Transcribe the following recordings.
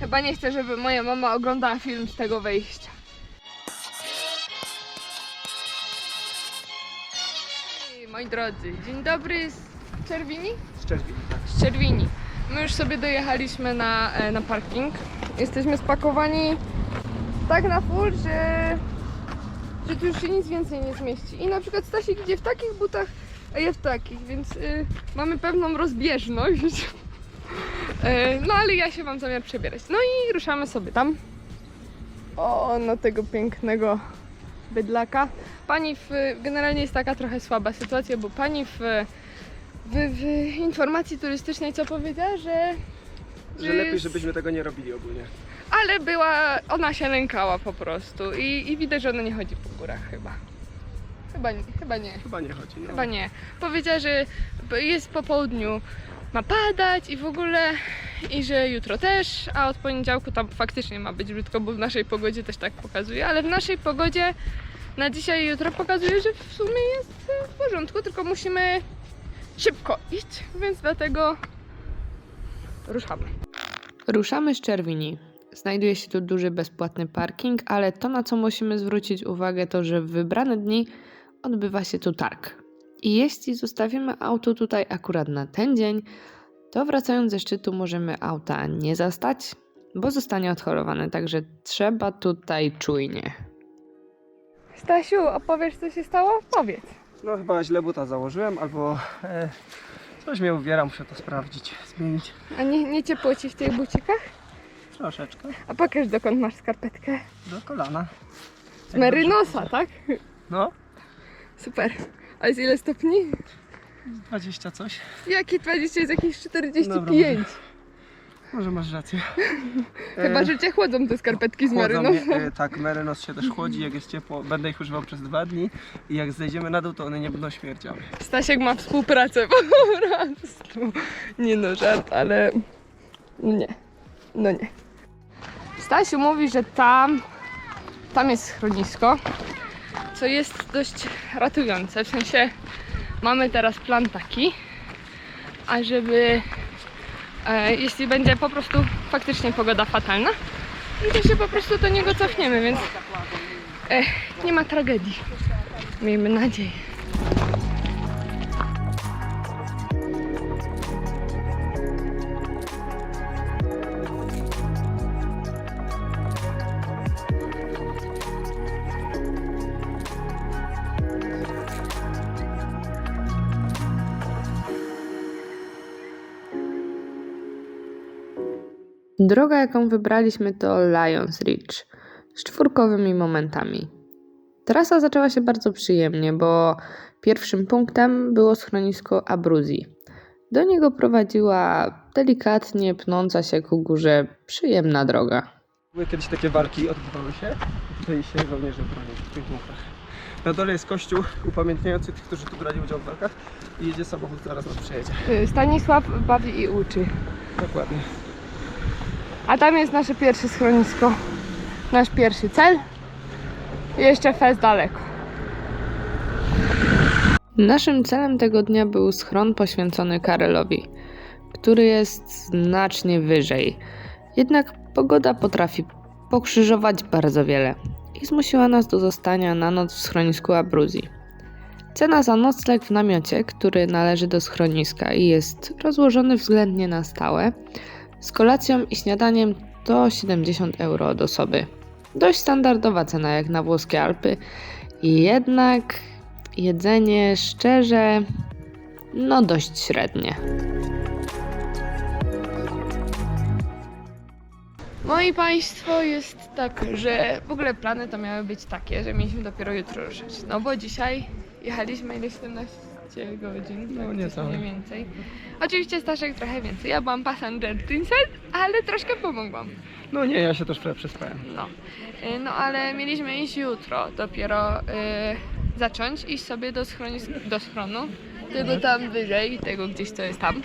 Chyba nie chcę, żeby moja mama oglądała film z tego wejścia. Moi drodzy, dzień dobry z Czerwini? Z Czerwini, tak. Z Czerwini. My już sobie dojechaliśmy na parking. Jesteśmy spakowani tak na full, że tu już się nic więcej nie zmieści. I na przykład Stasik idzie w takich butach, a ja w takich, więc mamy pewną rozbieżność. No ale ja się mam zamiar przebierać. No i ruszamy sobie tam. O, na tego pięknego bydlaka. Pani generalnie jest taka trochę słaba sytuacja, bo pani w informacji turystycznej co powiedziała, że lepiej, żebyśmy tego nie robili ogólnie. ale ona się lękała po prostu i widać, że ona nie chodzi po górach chyba. Chyba nie. Chyba nie chodzi. No. Chyba nie. Powiedziała, że jest po południu, ma padać i w ogóle, i że jutro też, a od poniedziałku tam faktycznie ma być brzydko, bo w naszej pogodzie też tak pokazuje, ale w naszej pogodzie na dzisiaj i jutro pokazuje, że w sumie jest w porządku, tylko musimy szybko iść, więc dlatego ruszamy. Ruszamy z Czerwini. Znajduje się tu duży bezpłatny parking, ale to, na co musimy zwrócić uwagę, to że w wybrane dni odbywa się tu targ. I jeśli zostawimy auto tutaj akurat na ten dzień, to wracając ze szczytu możemy auta nie zastać, bo zostanie odholowane, także trzeba tutaj czujnie. Stasiu, opowiesz, co się stało? Powiedz. No chyba źle buta założyłem, albo coś mnie uwiera, muszę to sprawdzić, zmienić. A nie ciepło ci w tych bucikach? Troszeczkę. A pokaż, dokąd masz skarpetkę. Do kolana. Z Merynosa, tak? No, Super. A jest ile stopni? 20 coś. Jakie 20? Jest jakieś 45. Dobra, może masz rację. Chyba, że cię chłodzą te skarpetki z Chłodzą Merynosa. mnie, tak, Merynos się też chłodzi, jak jest ciepło. Będę ich używał przez 2 dni i jak zejdziemy na dół, to one nie będą śmierdziały. Stasiek ma współpracę po prostu. Nie no, żart, ale nie. No nie. Stasiu mówi, że tam jest schronisko, co jest dość ratujące. W sensie mamy teraz plan taki, ażeby jeśli będzie po prostu faktycznie pogoda fatalna, i to się po prostu do niego cofniemy, więc nie ma tragedii. Miejmy nadzieję. Droga, jaką wybraliśmy, to Lions Ridge z 4-kowymi momentami. Trasa zaczęła się bardzo przyjemnie, bo pierwszym punktem było schronisko Abruzji. Do niego prowadziła delikatnie pnąca się ku górze przyjemna droga. Były kiedyś takie walki, odbywały się. Tutaj się żołnierze bronią w tych bunkach. Na dole jest kościół upamiętniający tych, którzy tu brali udział w walkach i jedzie samochód, zaraz nas przejedzie. Stanisław bawi i uczy. Dokładnie. A tam jest nasze pierwsze schronisko. Nasz pierwszy cel. I jeszcze fest daleko. Naszym celem tego dnia był schron poświęcony Karelowi, który jest znacznie wyżej. Jednak pogoda potrafi pokrzyżować bardzo wiele i zmusiła nas do zostania na noc w schronisku Abruzji. Cena za nocleg w namiocie, który należy do schroniska i jest rozłożony względnie na stałe, z kolacją i śniadaniem to 70 euro od osoby. Dość standardowa cena jak na włoskie Alpy, jednak jedzenie szczerze, no dość średnie. Moi Państwo, jest tak, że w ogóle plany to miały być takie, że mieliśmy dopiero jutro ruszyć. No bo dzisiaj jechaliśmy ile 17 godzin, No nie mniej więcej. Oczywiście Staszek trochę więcej, ja byłam passenger princess, ale troszkę pomogłam. No nie, ja się też trochę przespałem. No ale mieliśmy iść jutro dopiero zacząć iść sobie do schronu, tego tam wyżej, tego gdzieś co jest tam.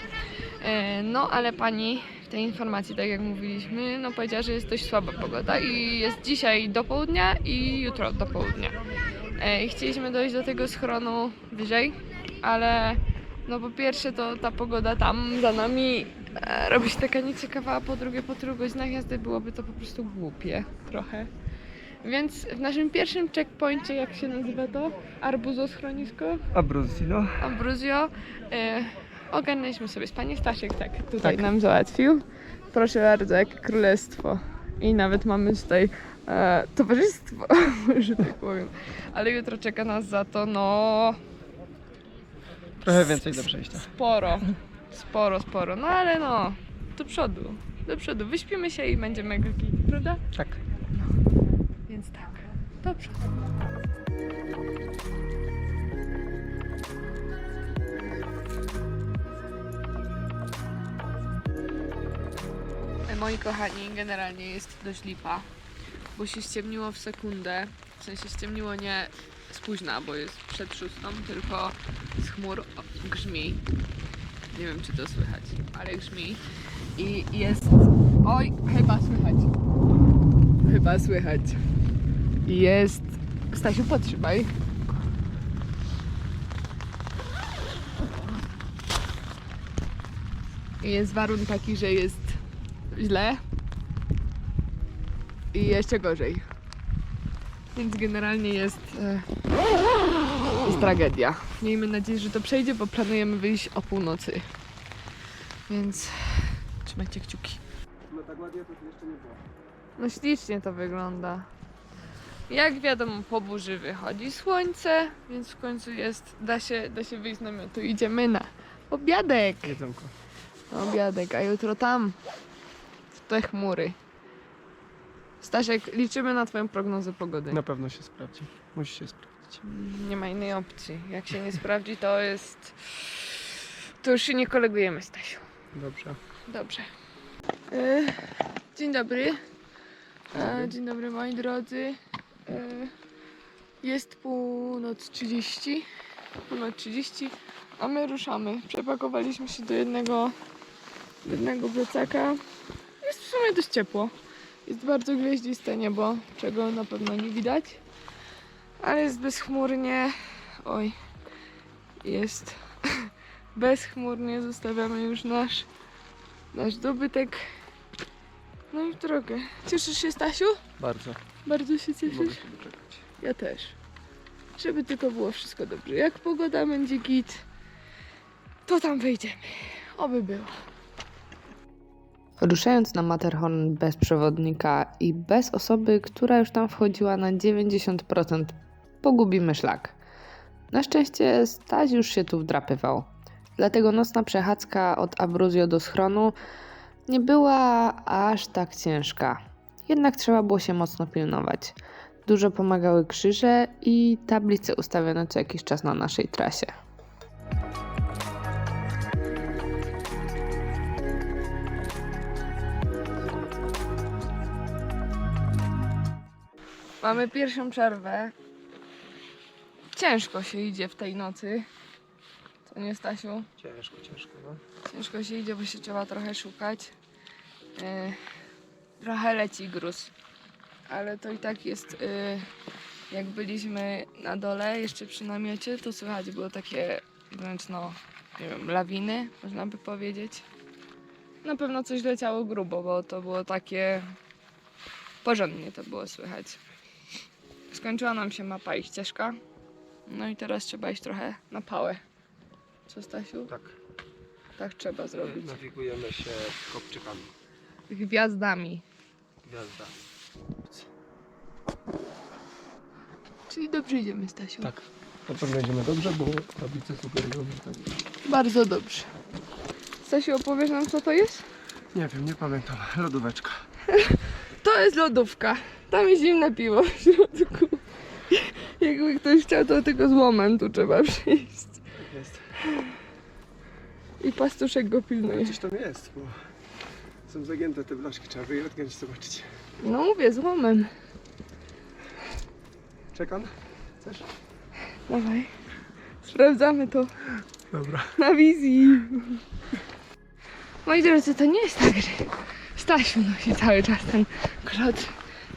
No ale pani w tej informacji, tak jak mówiliśmy, no powiedziała, że jest dość słaba pogoda i jest dzisiaj do południa i jutro do południa. I chcieliśmy dojść do tego schronu wyżej, ale no po pierwsze to ta pogoda tam za nami robi się taka nieciekawa, a po drugie po tylu godzinach jazdy byłoby to po prostu głupie trochę. Więc w naszym pierwszym checkpoincie, jak się nazywa to? Arbuzo schronisko? Abruzino. Ambruzio. Ogarnęliśmy sobie spanie. Stasiek tutaj Tak. nam załatwił. Proszę bardzo, jak królestwo. I nawet mamy tutaj towarzystwo, że tak powiem. Ale jutro czeka nas za to, no... Trochę więcej do przejścia. Sporo. No ale no, do przodu. Wyśpimy się i będzie mega git, prawda? Tak. Więc tak, do przodu. Moi kochani, generalnie jest dość lipa, bo się ściemniło w sekundę. W sensie ściemniło nie z późna, bo jest przed 6, tylko z chmur grzmi. Nie wiem, czy to słychać, ale grzmi. I jest... Oj, chyba słychać. I jest... Stasiu, podtrzymaj. I jest warunek taki, że jest źle i jeszcze gorzej. Więc generalnie jest tragedia. Miejmy nadzieję, że to przejdzie, bo planujemy wyjść o północy. Więc trzymajcie kciuki. No tak ładnie to tu jeszcze nie było. No ślicznie to wygląda. Jak wiadomo, po burzy wychodzi słońce, więc w końcu da się wyjść z namiotu. Idziemy na obiadek. Jedzonko. Na obiadek, a jutro tam, w te chmury. Stasiek, liczymy na twoją prognozę pogody. Na pewno się sprawdzi. Musi się sprawdzić. Nie ma innej opcji. Jak się nie sprawdzi, to jest... To już się nie kolegujemy, Stasiu. Dobrze. Dobrze. Dzień dobry. Dzień dobry, moi drodzy. Jest północ 30. A my ruszamy. Przepakowaliśmy się do jednego plecaka. Jest w sumie dość ciepło. Jest bardzo gwiaździste niebo, czego na pewno nie widać. Ale jest bezchmurnie. Oj. Jest bezchmurnie. Zostawiamy już nasz dobytek. No i w drogę. Cieszysz się, Stasiu? Bardzo. Bardzo się Nie cieszysz? mogę się doczekać. Ja też. Żeby tylko było wszystko dobrze. Jak pogoda będzie git, to tam wejdziemy. Oby było. Ruszając na Matterhorn bez przewodnika i bez osoby, która już tam wchodziła na 90%, pogubimy szlak. Na szczęście Staś już się tu wdrapywał. Dlatego nocna przechadzka od Abruzio do schronu nie była aż tak ciężka. Jednak trzeba było się mocno pilnować. Dużo pomagały krzyże i tablice ustawione co jakiś czas na naszej trasie. Mamy pierwszą przerwę. Ciężko się idzie w tej nocy. Co nie, Stasiu? Ciężko, no. Ciężko się idzie, bo się trzeba trochę szukać. Trochę leci gruz. Ale to i tak jest, jak byliśmy na dole, jeszcze przy namiocie, to słychać było takie wręcz, no, nie wiem, lawiny, można by powiedzieć. Na pewno coś leciało grubo, bo to było takie, porządnie to było słychać. Skończyła nam się mapa i ścieżka, no i teraz trzeba iść trochę na pałę. Co, Stasiu? Tak. Tak trzeba zrobić. Nawigujemy się kopczykami. Gwiazdami. Gwiazda. Czyli dobrze idziemy, Stasiu. Tak. Na pewno idziemy dobrze, bo tablice sugerują, że tak. Bardzo dobrze. Stasiu, opowiesz nam, co to jest? Nie wiem, nie pamiętam. Lodóweczka. To jest lodówka. Tam jest zimne piwo w środku. Jakby ktoś chciał, to tylko z łomem tu trzeba przyjść. Tak jest. I pastuszek go pilnuje. Coś tam jest, bo są zagięte te blaszki. Trzeba wyjechać i zobaczyć. No mówię, z łomem. Czekam? Chcesz? Dawaj. Sprawdzamy to Dobra. na wizji. Moi drodzy, to nie jest tak, że Stasiu nosi cały czas ten klot.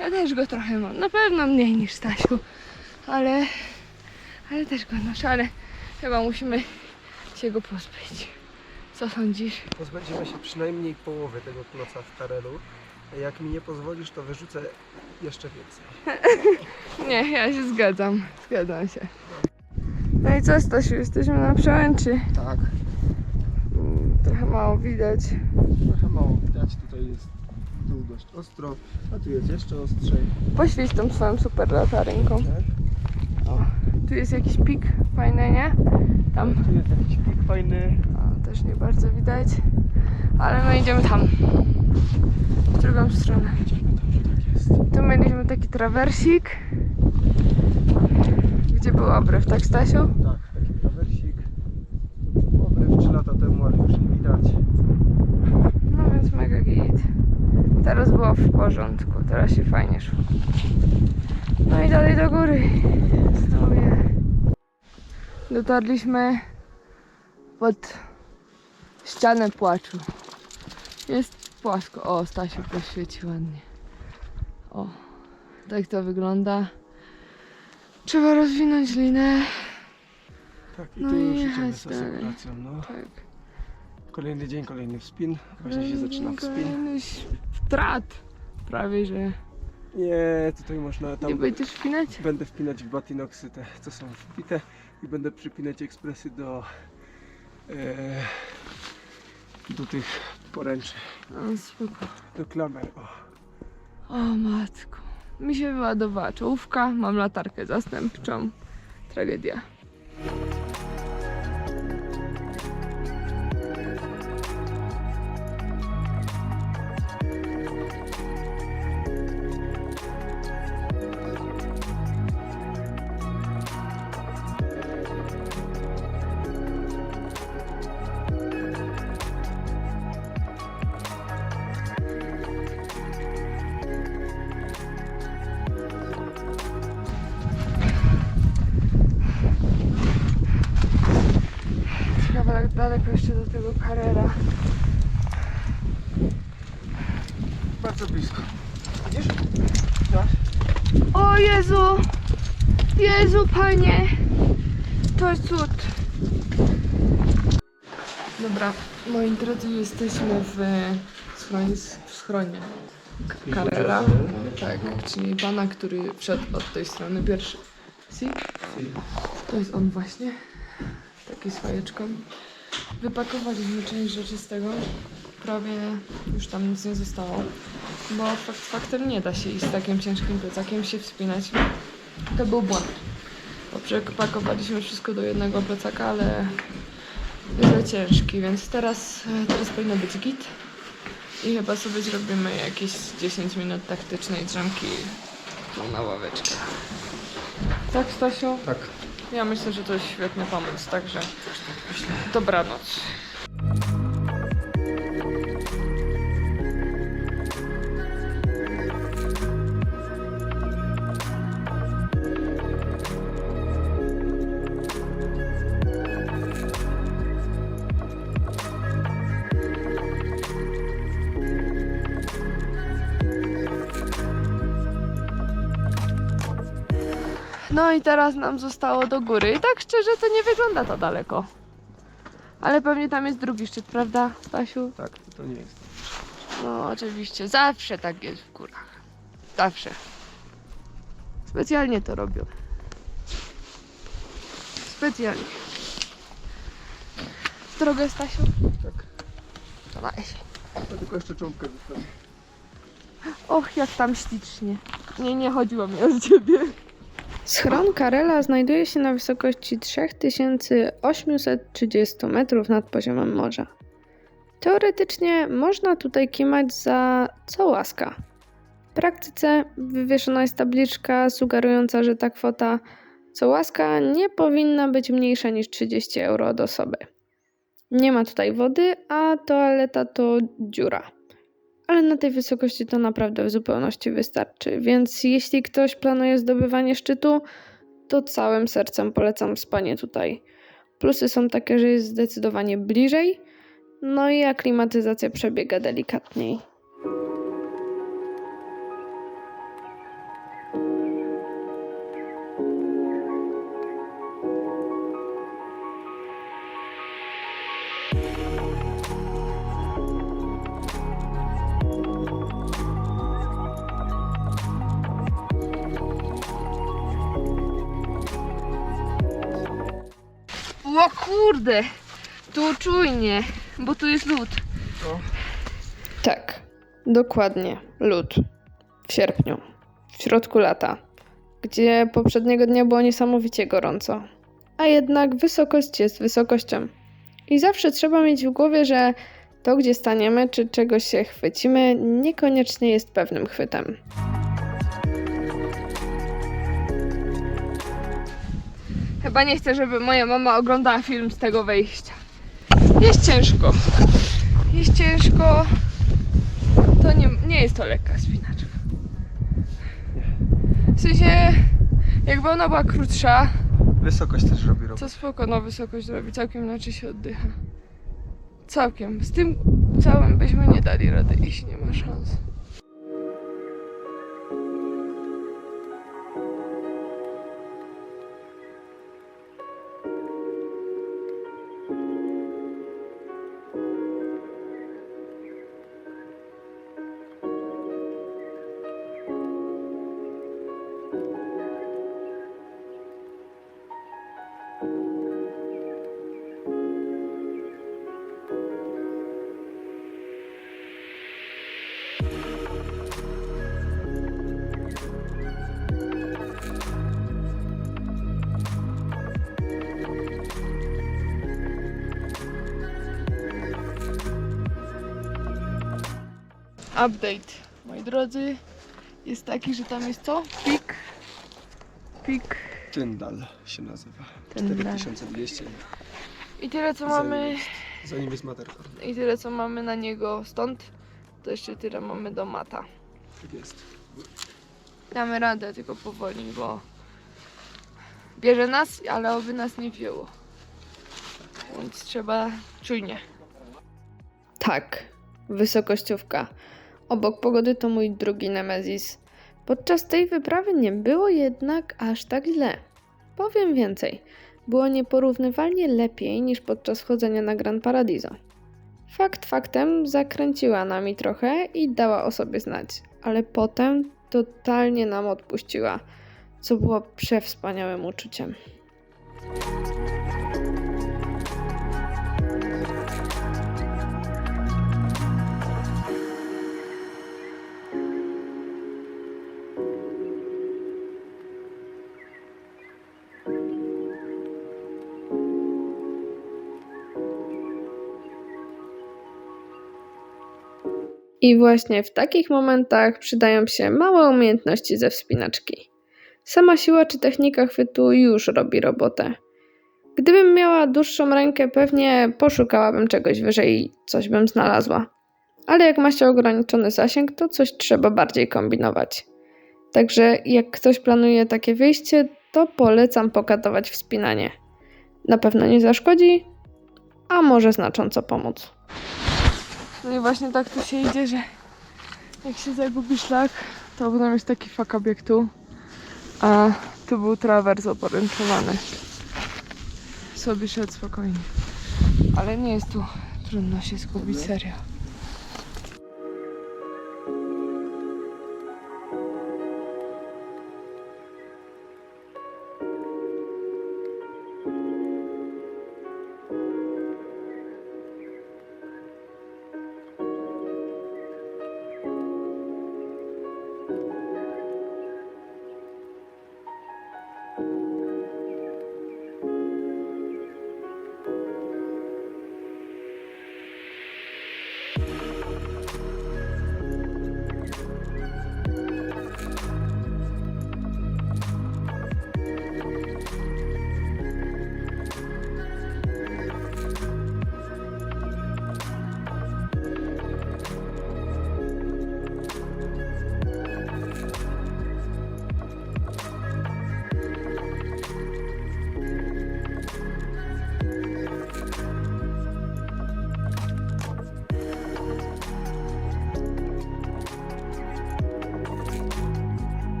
Ja też go trochę mam. Na pewno mniej niż Stasiu. Ale też go noszę, ale chyba musimy się go pozbyć. Co sądzisz? Pozbędziemy się przynajmniej połowy tego kloca w Karelu. A jak mi nie pozwolisz, to wyrzucę jeszcze więcej. Nie, ja się zgadzam. Zgadzam się. No i co, Stasiu? Jesteśmy na przełęczy. Tak, Trochę mało widać. trochę mało widać. Tutaj jest dół dość ostro, a tu jest jeszcze ostrzej. Poświeć tą swoją super latarynką. Tak. O, tu jest jakiś pik fajny, nie? Tam. Tu jest jakiś pik fajny. O, też nie bardzo widać. Ale my idziemy tam. W drugą stronę. Idziemy tam, że tak jest. Tu mieliśmy taki trawersik. Gdzie był obryw, tak Stasiu? Tak, taki trawersik. Obryw 3 lata temu, ale już nie widać. No więc mega git. Teraz było w porządku, teraz się fajnie szło. No i dalej do góry. Stoję. Dotarliśmy pod ścianę płaczu. Jest płasko. O, Stasiu poświeci ładnie. O, tak to wygląda. Trzeba rozwinąć linę. Tak, i No tu i już jechać idziemy z dalej. asekuracją, no. Tak. Kolejny dzień, kolejny wspin. Właśnie się zaczyna wspin. Kolejny strat. Prawie, że Nie, tutaj można nie tam... będziesz wpinać? Będę wpinać w batinoksy te, co są wbite i będę przypinać ekspresy do tych poręczy, No, spoko. do klamer. O. O matko. Mi się wyładowała czołówka, mam latarkę zastępczą. Tragedia. Kawałek daleko jeszcze do tego Carrera. Bardzo blisko. Widzisz? Tak? O Jezu! Jezu, Panie! To jest cud. Dobra, moi drodzy, jesteśmy w schronie Carrera. Tak, czyli pana, który wszedł od tej strony pierwszy. Si? To jest on właśnie. Taki z fajeczką. Wypakowaliśmy część rzeczy z tego. Prawie już tam nic nie zostało. Bo fakt faktem nie da się iść z takim ciężkim plecakiem się wspinać. To był błąd. Bo przepakowaliśmy wszystko do jednego plecaka, ale jest za ciężki, więc teraz powinno być git. I chyba sobie zrobimy jakieś 10 minut taktycznej drzemki tu na ławeczkę. Tak, Stasiu? Tak. Ja myślę, że to jest świetny pomysł, także dobranoc. No i teraz nam zostało do góry. I tak szczerze to nie wygląda to daleko. Ale pewnie tam jest drugi szczyt, prawda, Stasiu? Tak, to nie jest. No oczywiście, zawsze tak jest w górach. Zawsze. Specjalnie to robią. Specjalnie. W drogę, Stasiu? Tak. To weź. To tylko jeszcze cząbkę zostawię. Och, jak tam ślicznie. Nie chodziło mi o ciebie. Schron Carrela znajduje się na wysokości 3830 metrów nad poziomem morza. Teoretycznie można tutaj kimać za co łaska. W praktyce wywieszona jest tabliczka sugerująca, że ta kwota co łaska nie powinna być mniejsza niż 30 euro od osoby. Nie ma tutaj wody, a toaleta to dziura. Ale na tej wysokości to naprawdę w zupełności wystarczy, więc jeśli ktoś planuje zdobywanie szczytu, to całym sercem polecam spanie tutaj. Plusy są takie, że jest zdecydowanie bliżej, no i aklimatyzacja przebiega delikatniej. O kurde! Tu czujnie, bo tu jest lód. No. Tak, dokładnie. Lód. W sierpniu. W środku lata. Gdzie poprzedniego dnia było niesamowicie gorąco. A jednak wysokość jest wysokością. I zawsze trzeba mieć w głowie, że to, gdzie staniemy, czy czegoś się chwycimy, niekoniecznie jest pewnym chwytem. Chyba nie chcę, żeby moja mama oglądała film z tego wejścia. Jest ciężko. Jest ciężko. To nie jest to lekka spinaczka. W sensie, jakby ona była krótsza, Wysokość też robi robotę. to spoko, no wysokość robi, całkiem inaczej się oddycha. Całkiem. Z tym całym byśmy nie dali rady iść, nie ma szans. Update, moi drodzy, jest taki, że tam jest co? Pik. Tyndall się nazywa. Tyndall. 4200. I tyle co mamy, Za nim jest Matterhorn. i tyle co mamy na niego stąd, to jeszcze tyle mamy do mata. Tak jest. Damy radę, tylko powoli, bo bierze nas, ale oby nas nie wzięło. Więc trzeba czujnie. Tak, wysokościówka. Obok pogody to mój drugi nemezis. Podczas tej wyprawy nie było jednak aż tak źle. Powiem więcej, było nieporównywalnie lepiej niż podczas chodzenia na Gran Paradiso. Fakt faktem zakręciła nami trochę i dała o sobie znać, ale potem totalnie nam odpuściła, co było przewspaniałym uczuciem. I właśnie w takich momentach przydają się małe umiejętności ze wspinaczki. Sama siła czy technika chwytu już robi robotę. Gdybym miała dłuższą rękę, pewnie poszukałabym czegoś wyżej i coś bym znalazła. Ale jak ma się ograniczony zasięg, to coś trzeba bardziej kombinować. Także jak ktoś planuje takie wyjście, to polecam pokatować wspinanie. Na pewno nie zaszkodzi, a może znacząco pomóc. No i właśnie tak tu się idzie, że jak się zagubi szlak, to potem jest taki fak obiektu, a tu był trawers oporęczowany. Sobie szedł spokojnie. Ale nie jest tu trudno się zgubić, serio.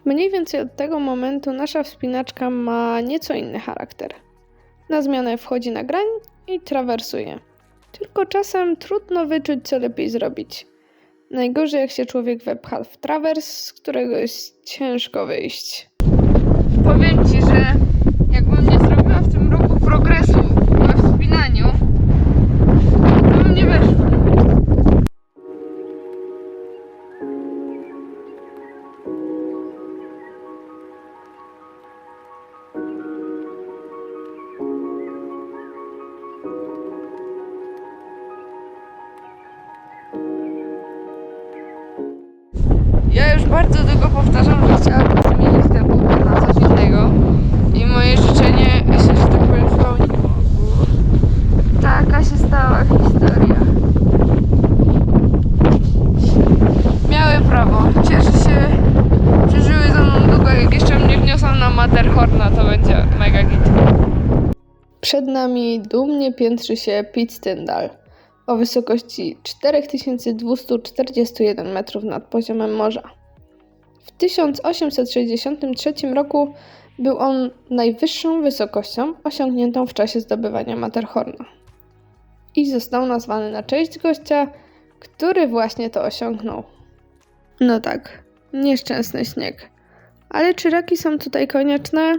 Mniej więcej od tego momentu nasza wspinaczka ma nieco inny charakter. Na zmianę wchodzi na grań i trawersuje. Tylko czasem trudno wyczuć, co lepiej zrobić. Najgorzej, jak się człowiek wepcha w trawers, z którego jest ciężko wyjść. Powiem Ci, że jakbym nie zrobiła w tym roku progresu we wspinaniu, to bym nie weszła. Ja już bardzo długo powtarzam, że chciałabym zmienić te buty na coś innego i moje życzenie się, że tak powiem, spełniło. Taka się stała historia. Miały prawo. Cieszę się, że żyły ze mną długo. Jak jeszcze mnie wniosą na Matterhorna, to będzie mega git. Przed nami dumnie piętrzy się Piz Tyndall o wysokości 4241 metrów nad poziomem morza. W 1863 roku był on najwyższą wysokością osiągniętą w czasie zdobywania Matterhorna. I został nazwany na cześć gościa, który właśnie to osiągnął. No tak, nieszczęsny śnieg. Ale czy raki są tutaj konieczne?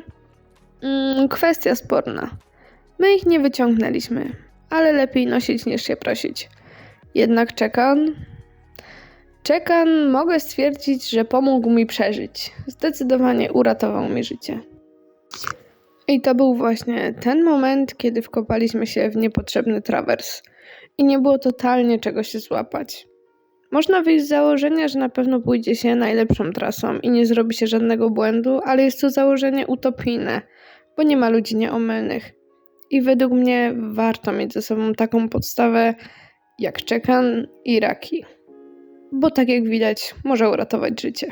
Kwestia sporna. My ich nie wyciągnęliśmy, ale lepiej nosić niż się prosić. Jednak Czekan mogę stwierdzić, że pomógł mi przeżyć. Zdecydowanie uratował mi życie. I to był właśnie ten moment, kiedy wkopaliśmy się w niepotrzebny trawers. I nie było totalnie czego się złapać. Można wyjść z założenia, że na pewno pójdzie się najlepszą trasą i nie zrobi się żadnego błędu, ale jest to założenie utopijne, bo nie ma ludzi nieomylnych. I według mnie warto mieć ze sobą taką podstawę jak Czekan i raki. Bo tak jak widać, może uratować życie.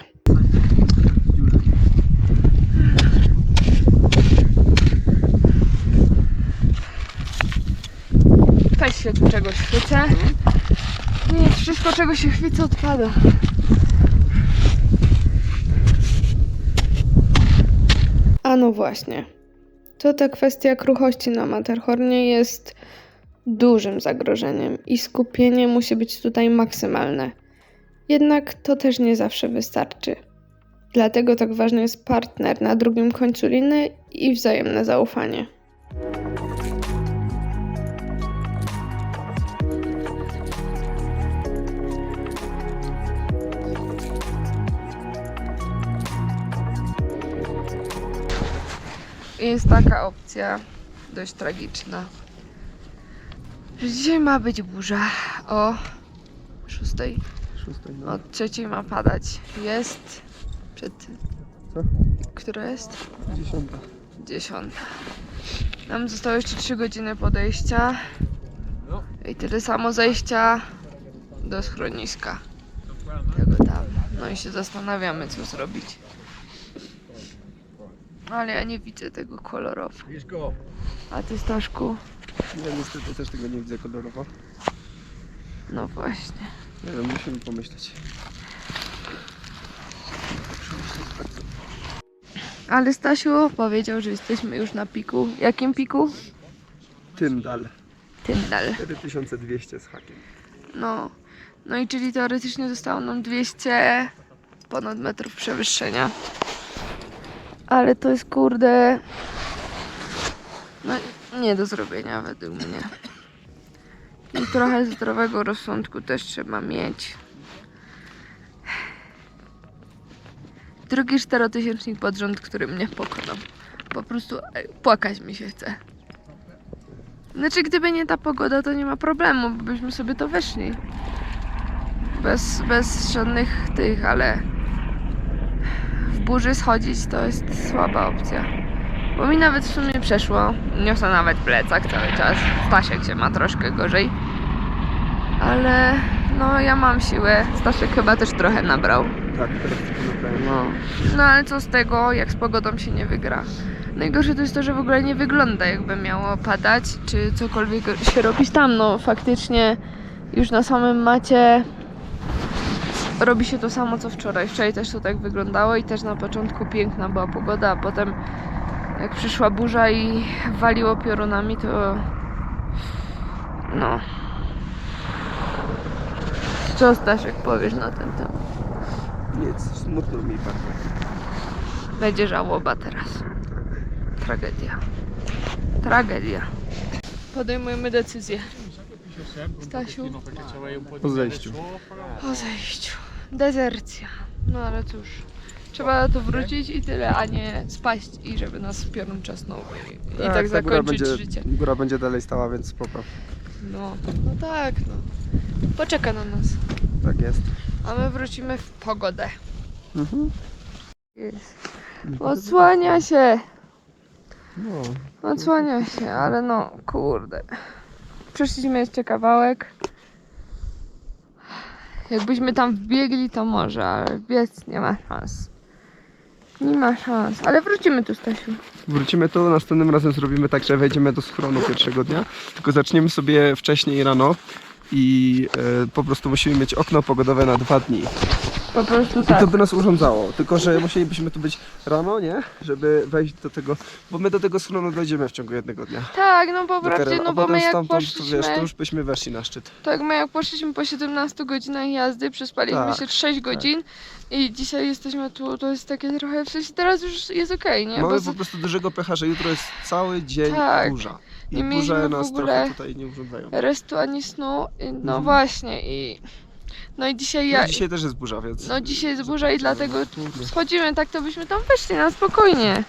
Też się tu czegoś chwycę. Nie, wszystko czego się chwycę odpada. A no właśnie. To ta kwestia kruchości na Matterhornie jest dużym zagrożeniem i skupienie musi być tutaj maksymalne. Jednak to też nie zawsze wystarczy. Dlatego tak ważny jest partner na drugim końcu liny i wzajemne zaufanie. Jest taka opcja dość tragiczna, że dzisiaj ma być burza o 6. No. O 3 ma padać. Jest przed... Co? Która jest? 10. 10. Nam zostało jeszcze 3 godziny podejścia i tyle samo zejścia do schroniska. Tego tam. No i się zastanawiamy, co zrobić. Ale ja nie widzę tego kolorowo. A ty, Staszku? Ja niestety też tego nie widzę kolorowo. No właśnie. Nie wiem, musimy pomyśleć. Ale Stasiu powiedział, że jesteśmy już na piku. Jakim piku? Tyndall. Tyndall. 4200 z hakiem. No i czyli teoretycznie zostało nam 200 ponad metrów przewyższenia. Ale to jest kurde... No nie do zrobienia według mnie. I trochę zdrowego rozsądku też trzeba mieć. Drugi 4000 pod rząd, który mnie pokonał. Po prostu płakać mi się chce. Znaczy, gdyby nie ta pogoda, to nie ma problemu, bo byśmy sobie to wyszli. Bez żadnych tych, ale w burzy schodzić to jest słaba opcja. Bo mi nawet w sumie przeszło. Niosę nawet plecak cały czas. Stasiek się ma troszkę gorzej. Ale no ja mam siłę. Staszek chyba też trochę nabrał. Tak, teraz tylko naprawiam. No ale co z tego, jak z pogodą się nie wygra. Najgorsze to jest to, że w ogóle nie wygląda jakby miało padać, czy cokolwiek się robić tam. No faktycznie już na samym macie robi się to samo co wczoraj. Wczoraj też to tak wyglądało i też na początku piękna była pogoda, a potem jak przyszła burza i waliło piorunami, to no. Co Stasiek powiesz na ten temat? Nic, smutno mi bardzo. Będzie żałoba teraz. Tragedia. Tragedia. Podejmujemy decyzję. Stasiu? Po zejściu. O zejściu. Dezercja. No ale cóż. Trzeba tu wrócić i tyle, a nie spaść i żeby nas piorun czasnął i tak ta zakończyć góra życie. Góra będzie dalej stała, więc spoko. No tak, no. Poczeka na nas. Tak jest. A my wrócimy w pogodę. Mhm. Jest. Odsłania się. No. Odsłania się, ale no kurde. Przeszliśmy jeszcze kawałek. Jakbyśmy tam wbiegli, to może, ale biec nie ma szans. Nie ma szans, ale wrócimy tu, Stasiu. Wrócimy tu, następnym razem zrobimy tak, że wejdziemy do schronu pierwszego dnia, tylko zaczniemy sobie wcześniej rano i po prostu musimy mieć okno pogodowe na 2 dni. Po prostu I tak. to by nas urządzało, tylko że musielibyśmy tu być rano, nie? Żeby wejść do tego, bo my do tego schronu dojdziemy w ciągu jednego dnia. Tak, no po Do prawdzie, Karela, no a bo potem my jak stamtąd, to poszliśmy, wiesz, to już byśmy weszli na szczyt. tak my jak poszliśmy po 17 godzinach jazdy, przespaliśmy Tak, się 6 godzin i dzisiaj jesteśmy tu, to jest takie trochę, w sensie teraz już jest okej, nie? Mamy Bo po prostu dużego pecha, że jutro jest cały dzień Tak. burza. I Nie mieliśmy burze w nas ogóle trochę tutaj nie urządzają. restu ani snu, no Mhm. właśnie no i dzisiaj ja, No dzisiaj też jest burza, więc... no dzisiaj jest burza i dlatego Trudno. schodzimy, tak to byśmy tam weszli na spokojnie.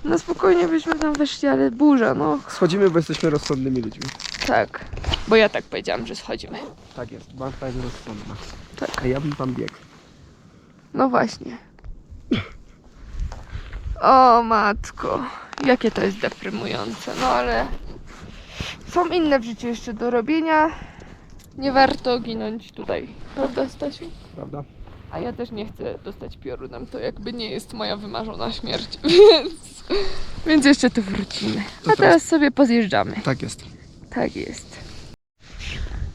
Na spokojnie byśmy tam weszli, ale burza, no Schodzimy, bo jesteśmy rozsądnymi ludźmi. tak. Bo ja tak powiedziałam, że schodzimy. Tak jest, banka jest rozsądna. Tak. A ja bym tam biegł. No właśnie. O matko, jakie to jest deprymujące, no ale są inne w życiu jeszcze do robienia. Nie warto ginąć tutaj, prawda Stasiu? Prawda? A ja też nie chcę dostać piorunem, to jakby nie jest moja wymarzona śmierć, więc jeszcze tu wrócimy. A teraz sobie pozjeżdżamy. Tak jest. Tak jest.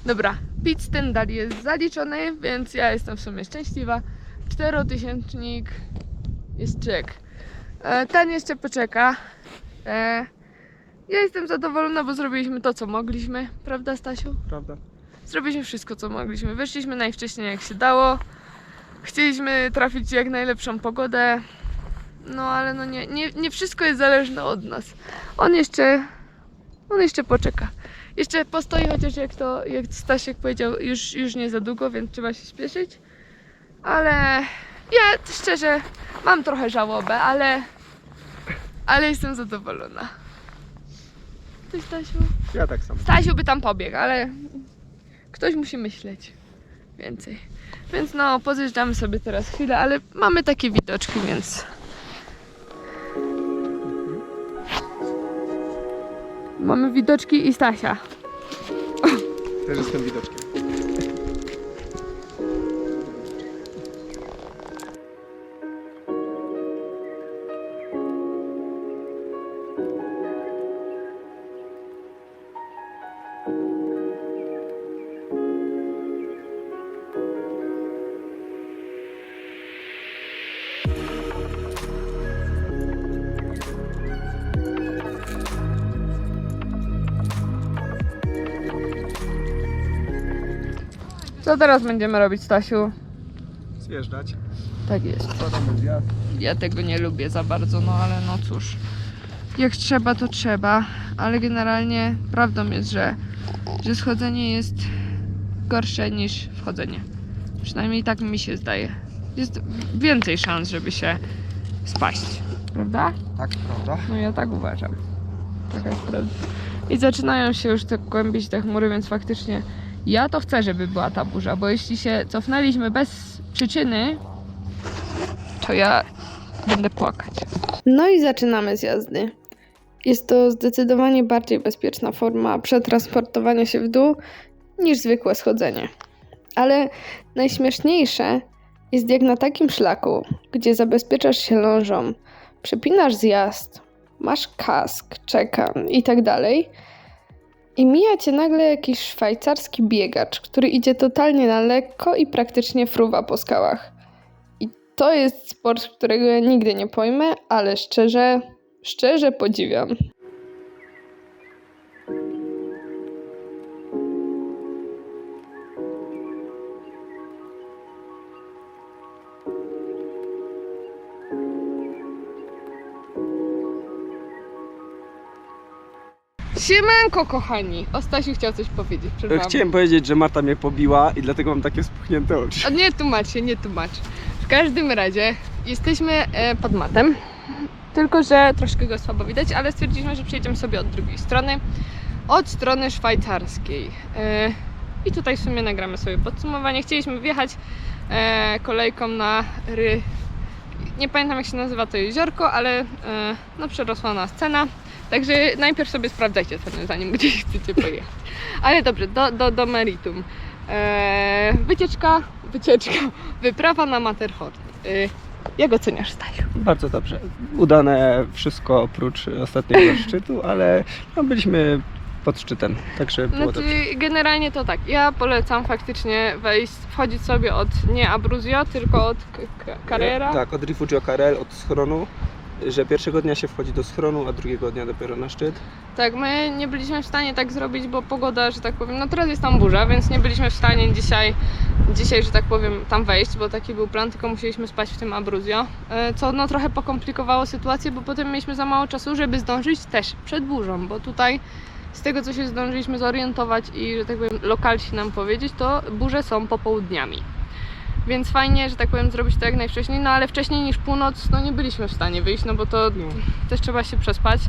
Dobra, pit Stendhal jest zaliczony, więc ja jestem w sumie szczęśliwa. 4-tysięcznik jest czek. Ten jeszcze poczeka. Ja jestem zadowolona, bo zrobiliśmy to, co mogliśmy. Prawda, Stasiu? Prawda? Zrobiliśmy wszystko, co mogliśmy. Wyszliśmy najwcześniej, jak się dało. Chcieliśmy trafić w jak najlepszą pogodę. No, ale no nie wszystko jest zależne od nas. On jeszcze poczeka. Jeszcze postoi, chociaż jak Stasiek powiedział, już nie za długo, więc trzeba się śpieszyć. Ale ja szczerze mam trochę żałobę, ale jestem zadowolona. Ty, Stasiu? Ja tak samo. Stasiu by tam pobiegł, ale ktoś musi myśleć więcej. Więc no, pozjeżdżamy sobie teraz chwilę, ale mamy takie widoczki, więc... Mamy widoczki i Stasia. Też jestem widoczkiem. Co teraz będziemy robić, Stasiu? Zjeżdżać. Tak jest. Spadamy zjazd. Ja tego nie lubię za bardzo, no ale no cóż. Jak trzeba, to trzeba. Ale generalnie prawdą jest, że schodzenie jest gorsze niż wchodzenie. Przynajmniej tak mi się zdaje. Jest więcej szans, żeby się spaść. Prawda? Tak, prawda? No ja tak uważam. Taka jest prawda. I zaczynają się już tak kłębić te chmury, więc faktycznie ja to chcę, żeby była ta burza, bo jeśli się cofnęliśmy bez przyczyny, to ja będę płakać. No i zaczynamy z jazdy. Jest to zdecydowanie bardziej bezpieczna forma przetransportowania się w dół niż zwykłe schodzenie. Ale najśmieszniejsze jest jak na takim szlaku, gdzie zabezpieczasz się lążą, przepinasz zjazd, masz kask, czekan i tak dalej, I mija cię nagle jakiś szwajcarski biegacz, który idzie totalnie na lekko i praktycznie fruwa po skałach. I to jest sport, którego ja nigdy nie pojmę, ale szczerze podziwiam. Siemanko, kochani! O, Stasiu chciał coś powiedzieć, przepraszam. Chciałem powiedzieć, że Marta mnie pobiła i dlatego mam takie spuchnięte oczy. O, nie tłumacz się, nie tłumacz. W każdym razie jesteśmy pod matem, tylko że troszkę go słabo widać, ale stwierdziliśmy, że przejdziemy sobie od drugiej strony, od strony szwajcarskiej. I tutaj w sumie nagramy sobie podsumowanie. Chcieliśmy wjechać kolejką na nie pamiętam jak się nazywa to jeziorko, ale no przerosła nas cena. Także najpierw sobie sprawdzajcie cenę, zanim gdzieś chcecie pojechać. Ale dobrze, do meritum. Wycieczka, wyprawa na Matterhorn. Jak oceniasz, Stasiu? Bardzo dobrze. Udane wszystko oprócz ostatniego szczytu, ale no, byliśmy pod szczytem, także było dobrze. Generalnie to tak, ja polecam faktycznie wchodzić sobie od nie Abruzio, tylko od Carrera. Tak, od Rifugio Carrel, od schronu, że pierwszego dnia się wchodzi do schronu, a drugiego dnia dopiero na szczyt. Tak, my nie byliśmy w stanie tak zrobić, bo pogoda, że tak powiem, no teraz jest tam burza, więc nie byliśmy w stanie dzisiaj, że tak powiem, tam wejść, bo taki był plan, tylko musieliśmy spać w tym Abruzio, co no trochę pokomplikowało sytuację, bo potem mieliśmy za mało czasu, żeby zdążyć też przed burzą, bo tutaj z tego, co się zdążyliśmy zorientować i, że tak powiem, lokalsi nam powiedzieć, to burze są popołudniami. Więc fajnie, że tak powiem, zrobić to jak najwcześniej, no ale wcześniej niż północ, no nie byliśmy w stanie wyjść, no bo to też trzeba się przespać,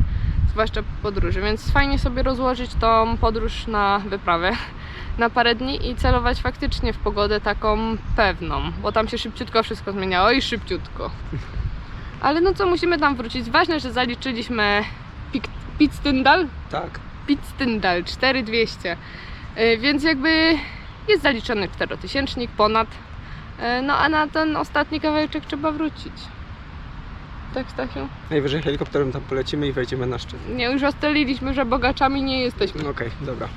zwłaszcza po podróży, więc fajnie sobie rozłożyć tą podróż na wyprawę na parę dni i celować faktycznie w pogodę taką pewną, bo tam się szybciutko wszystko zmieniało i szybciutko. Ale no co, musimy tam wrócić. Ważne, że zaliczyliśmy Pitztyndal? Tak. Pitztyndal 4200, więc jakby jest zaliczony 4000 ponad, no a na ten ostatni kawałeczek trzeba wrócić. Tak, Stasiu? Najwyżej helikopterem tam polecimy i wejdziemy na szczyt. Nie, już ustaliliśmy, że bogaczami nie jesteśmy. Okej, dobra.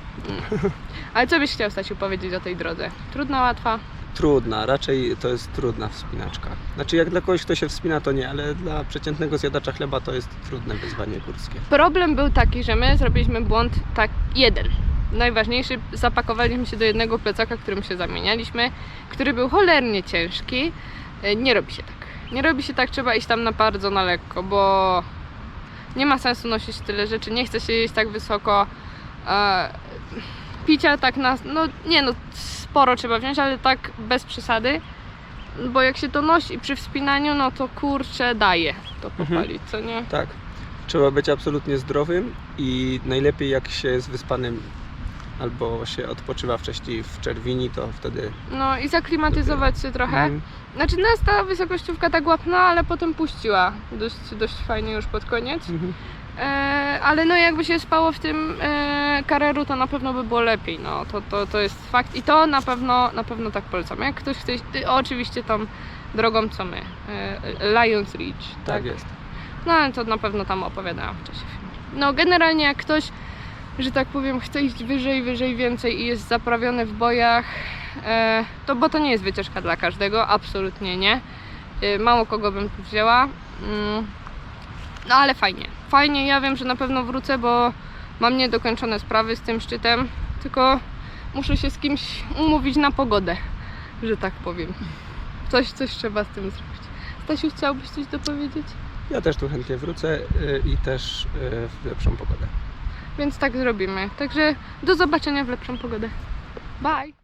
Ale co byś chciał, Stasiu, powiedzieć o tej drodze? Trudna, łatwa? Trudna, raczej to jest trudna wspinaczka. Znaczy jak dla kogoś, kto się wspina, to nie, ale dla przeciętnego zjadacza chleba to jest trudne wyzwanie górskie. Problem był taki, że my zrobiliśmy błąd jeden. Najważniejszy, zapakowaliśmy się do jednego plecaka, którym się zamienialiśmy, który był cholernie ciężki. Nie robi się tak. Nie robi się tak, trzeba iść tam bardzo na lekko, bo nie ma sensu nosić tyle rzeczy, nie chce się jeść tak wysoko. Picia tak sporo trzeba wziąć, ale tak bez przesady, bo jak się to nosi przy wspinaniu, no to kurczę daje to popalić, co nie? Tak, trzeba być absolutnie zdrowym i najlepiej jak się jest wyspanym albo się odpoczywa wcześniej w czerwini, to wtedy... No i zaklimatyzować się trochę. Znaczy nas ta wysokościówka tak łapnęła, ale potem puściła dość fajnie już pod koniec. Ale no jakby się spało w tym Carreru, to na pewno by było lepiej, no to jest fakt i to na pewno tak polecam. Jak ktoś chce iść, oczywiście tą drogą co my, Lions Reach. Tak jest. No ale to na pewno tam opowiadałam w czasie filmu. No generalnie jak ktoś, że tak powiem, chce iść wyżej, więcej i jest zaprawiony w bojach, bo to nie jest wycieczka dla każdego, absolutnie nie. Mało kogo bym tu wzięła. No ale fajnie, ja wiem, że na pewno wrócę, bo mam niedokończone sprawy z tym szczytem, tylko muszę się z kimś umówić na pogodę, że tak powiem. Coś trzeba z tym zrobić. Stasiu, chciałbyś coś dopowiedzieć? Ja też tu chętnie wrócę i też w lepszą pogodę. Więc tak zrobimy. Także do zobaczenia w lepszą pogodę. Bye!